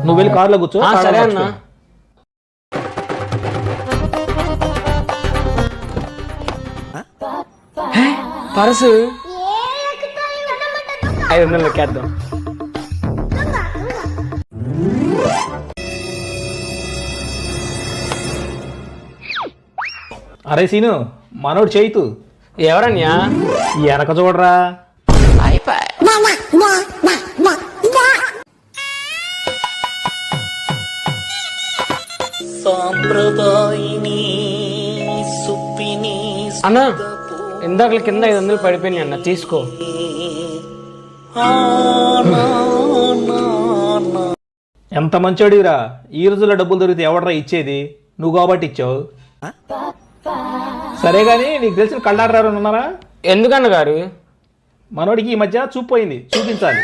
నువ్వు వెళ్ళి కార్లో కూర్చో. సరే అన్న. పర్సు 500 లెక్కేద్దాం. అరే సీను, మనోడు చేయితు. ఎవరన్యా? వెనక చూడరా. అన్న ఇందాక కింద 500 పడిపోయినాయి అన్న, తీసుకో. ఎంత మంచోడివిరా. ఈ రోజుల్లో డబ్బులు దొరికితే ఎవడరా ఇచ్చేది? నువ్వు కాబట్టి ఇచ్చావు. సరే గాని నీకు తెలిసిన కళ్ళాడరారు ఉన్నారా? ఎందుకన్న గారు? మనోడికి ఈ మధ్య చూపు పోయింది, చూపించాలి.